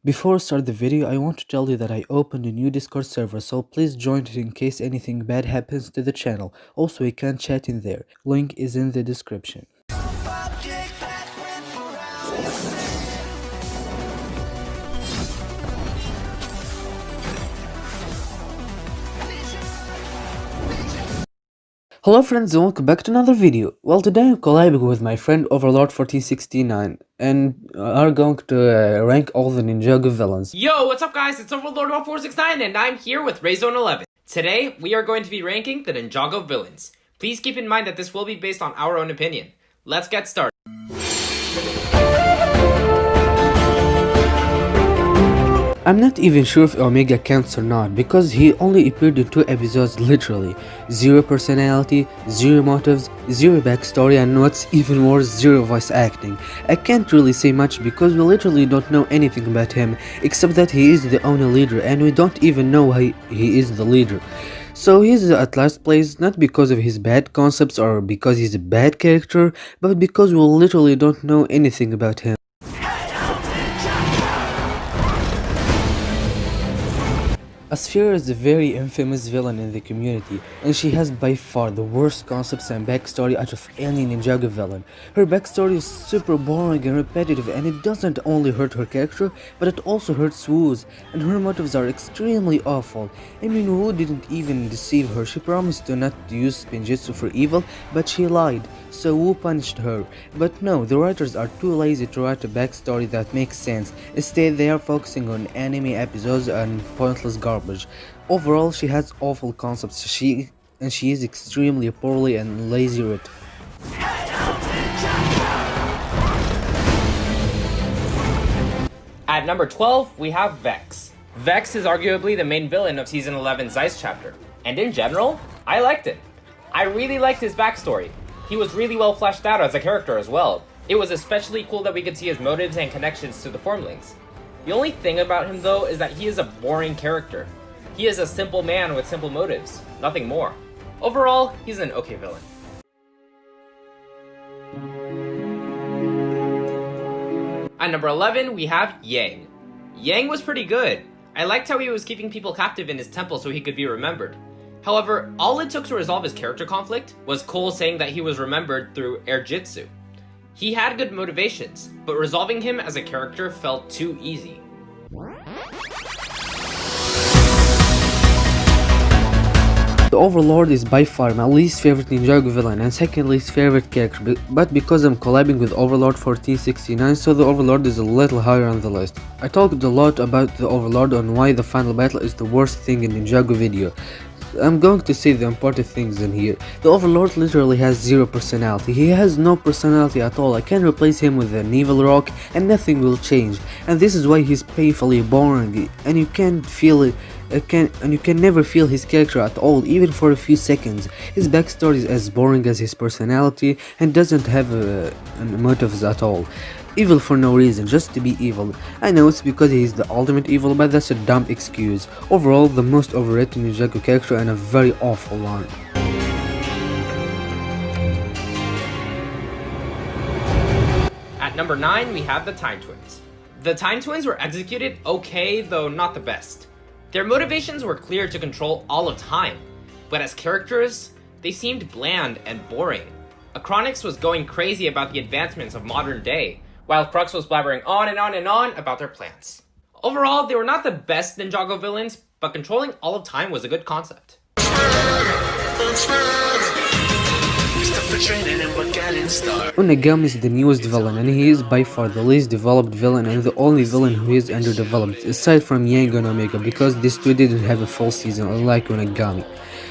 Before I start the video, I want to tell you that I opened a new Discord server, so please join it in case anything bad happens to the channel. Also, we can chat in there. Link is in the description. Hello friends and welcome back to another video. Well, today I'm collabing with my friend Overlord 1469 and are going to rank all the Ninjago villains. Yo, what's up guys? It's Overlord 1469 and I'm here with Rayzone 11. Today, we are going to be ranking the Ninjago villains. Please keep in mind that this will be based on our own opinion. Let's get started. I'm not even sure if Omega counts or not, because he only appeared in 2 episodes literally. Zero personality, zero motives, zero backstory, and what's even worse, zero voice acting. I can't really say much because we literally don't know anything about him, except that he is the only leader and we don't even know why he is the leader. So he's at last place not because of his bad concepts or because he's a bad character, but because we literally don't know anything about him. Asphira is a very infamous villain in the community, and she has by far the worst concepts and backstory out of any Ninjago villain. Her backstory is super boring and repetitive, and it doesn't only hurt her character, but it also hurts Wu's, and her motives are extremely awful. I mean, Wu didn't even deceive her. She promised to not use Spinjitzu for evil, but she lied, so Wu punished her. But no, the writers are too lazy to write a backstory that makes sense. Instead, they are focusing on anime episodes and pointless garbage. Overall, she has awful concepts. She is extremely poorly and lazy written. At number 12, we have Vex. Vex is arguably the main villain of Season 11's Ice chapter, and in general, I liked it. I really liked his backstory. He was really well fleshed out as a character as well. It was especially cool that we could see his motives and connections to the Formlings. The only thing about him though is that he is a boring character. He is a simple man with simple motives, nothing more. Overall, he's an okay villain. At number 11, we have Yang. Yang was pretty good. I liked how he was keeping people captive in his temple so he could be remembered. However, all it took to resolve his character conflict was Cole saying that he was remembered through air jitsu. He had good motivations, but resolving him as a character felt too easy. The Overlord is by far my least favorite Ninjago villain and second least favorite character, but because I'm collabing with Overlord 1469, so the Overlord is a little higher on the list. I talked a lot about the Overlord on why the final battle is the worst thing in Ninjago video. I'm going to say the important things in here. The Overlord literally has zero personality. He has no personality at all. I can replace him with an evil rock and nothing will change. And this is why he's painfully boring and you can feel it. You can never feel his character at all, even for a few seconds. His backstory is as boring as his personality and doesn't have motives at all. Evil for no reason, just to be evil. I know it's because he's the ultimate evil, but that's a dumb excuse. Overall, the most overrated Ninjago character and a very awful one. At number 9, we have the Time Twins. The Time Twins were executed okay, though not the best. Their motivations were clear to control all of time, but as characters, they seemed bland and boring. Akronix was going crazy about the advancements of modern day, while Crux was blabbering on and on and on about their plans. Overall, they were not the best Ninjago villains, but controlling all of time was a good concept. Unagami is the newest villain and he is by far the least developed villain and the only villain who is underdeveloped, aside from Yang and Omega, because these two didn't have a full season unlike Unagami.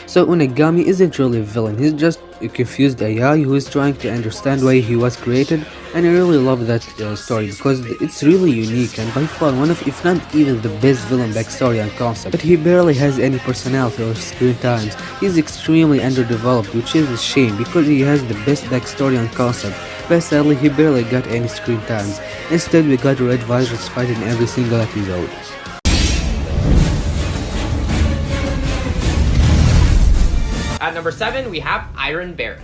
So Unagami isn't really a villain, he's just a confused AI who is trying to understand why he was created, and I really love that story because it's really unique and by far one of, if not even the best villain backstory and concept. But he barely has any personality or screen times. He's extremely underdeveloped, which is a shame because he has the best backstory and concept, but sadly he barely got any screen times. Instead we got Red Visors fight in every single episode. At number 7, we have Iron Baron.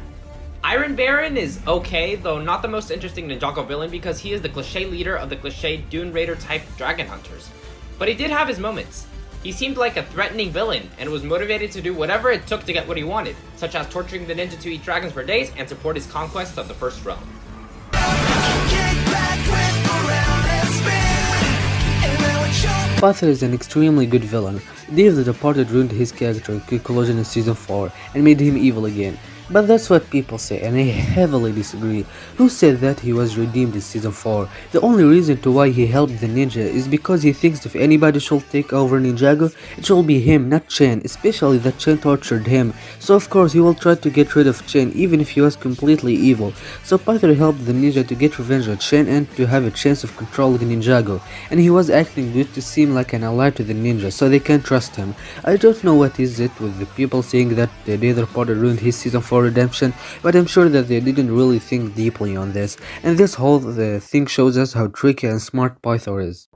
Iron Baron is okay, though not the most interesting Ninjago villain because he is the cliché leader of the cliché Dune Raider type dragon hunters. But he did have his moments. He seemed like a threatening villain and was motivated to do whatever it took to get what he wanted, such as torturing the ninja to eat dragons for days and support his conquest of the First Realm. Pythor is an extremely good villain. Dave the Departed ruined his character in Quick Collision in Season 4 and made him evil again. But that's what people say, and I heavily disagree. Who said that he was redeemed in Season 4? The only reason to why he helped the ninja is because he thinks if anybody should take over Ninjago, it should be him, not Chen, especially that Chen tortured him. So of course he will try to get rid of Chen even if he was completely evil. So Pythor helped the ninja to get revenge on Chen and to have a chance of controlling Ninjago. And he was acting good to seem like an ally to the ninja, so they can trust him. I don't know what is it with the people saying that the Nether Potter ruined his Season 4 redemption, but I'm sure that they didn't really think deeply on this, and this whole thing shows us how tricky and smart Pythor is.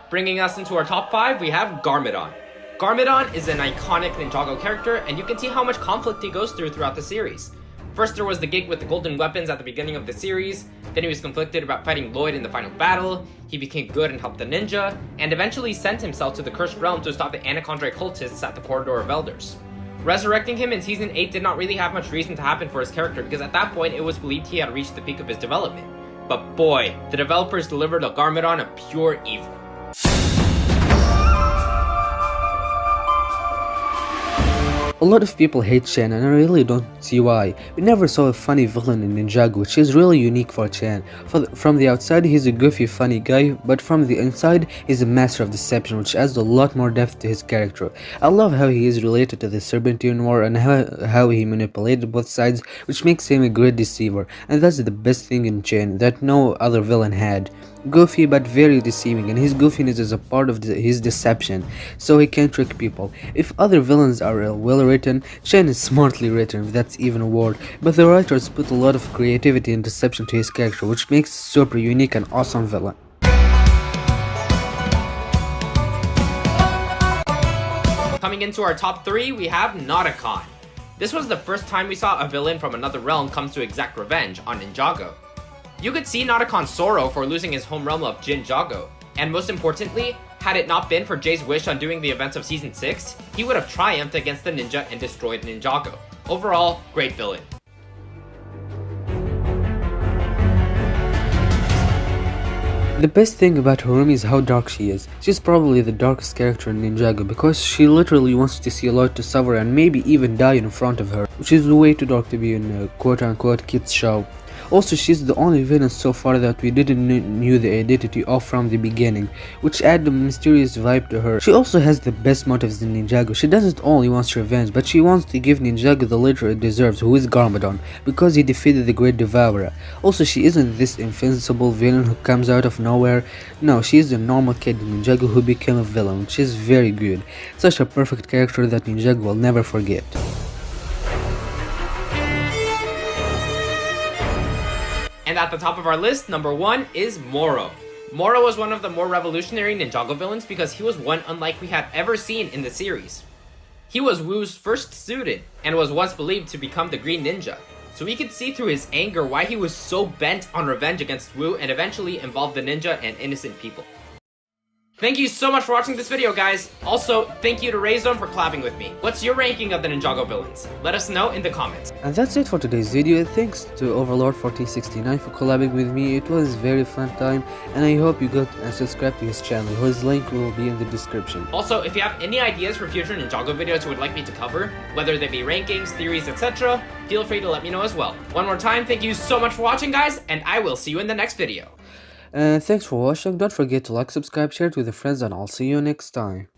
Bringing us into our top 5, we have Garmadon. Garmadon is an iconic Ninjago character, and you can see how much conflict he goes throughout the series. First there was the gig with the golden weapons at the beginning of the series, then he was conflicted about fighting Lloyd in the final battle, he became good and helped the ninja, and eventually sent himself to the Cursed Realm to stop the Anachondrite cultists at the Corridor of Elders. Resurrecting him in Season 8 did not really have much reason to happen for his character because at that point it was believed he had reached the peak of his development. But boy, the developers delivered a Garmadon of pure evil. A lot of people hate Chen and I really don't see why. We never saw a funny villain in Ninjago, which is really unique for Chen. From the outside he's a goofy funny guy, but from the inside he's a master of deception, which adds a lot more depth to his character. I love how he is related to the Serpentine War and how he manipulated both sides, which makes him a great deceiver, and that's the best thing in Chen that no other villain had. Goofy but very deceiving, and his goofiness is a part of his deception, so he can trick people. If other villains are well written, Chen is smartly written, if that's even a word, but the writers put a lot of creativity and deception to his character, which makes a super unique and awesome villain. Coming into our top 3, we have Nauticon. This was the first time we saw a villain from another realm come to exact revenge on Ninjago. You could see Nauticon's sorrow for losing his home realm of Ninjago, and most importantly, had it not been for Jay's wish on doing the events of Season 6, he would have triumphed against the ninja and destroyed Ninjago. Overall, great villain. The best thing about Harumi is how dark she is. She's probably the darkest character in Ninjago because she literally wants to see Lloyd to suffer and maybe even die in front of her, which is way too dark to be in a quote-unquote kids show. Also, she's the only villain so far that we didn't knew the identity of from the beginning, which add a mysterious vibe to her. She also has the best motives in Ninjago. She doesn't only want revenge, but she wants to give Ninjago the leader it deserves, who is Garmadon, because he defeated the Great Devourer. Also, she isn't this invincible villain who comes out of nowhere. No, she is a normal kid in Ninjago who became a villain, which is very good. Such a perfect character that Ninjago will never forget. And at the top of our list, number 1 is Moro. Moro was one of the more revolutionary Ninjago villains because he was one unlike we had ever seen in the series. He was Wu's first student and was once believed to become the Green Ninja, so we could see through his anger why he was so bent on revenge against Wu and eventually involved the ninja and innocent people. Thank you so much for watching this video, guys. Also, thank you to Rayzone for collabing with me. What's your ranking of the Ninjago villains? Let us know in the comments. And that's it for today's video. Thanks to Overlord 1469 for collabing with me. It was a very fun time, and I hope you go and subscribe to his channel. His link will be in the description. Also, if you have any ideas for future Ninjago videos you would like me to cover, whether they be rankings, theories, etc., feel free to let me know as well. One more time, thank you so much for watching, guys, and I will see you in the next video. Thanks for watching. Don't forget to like, subscribe, share it with your friends, and I'll see you next time.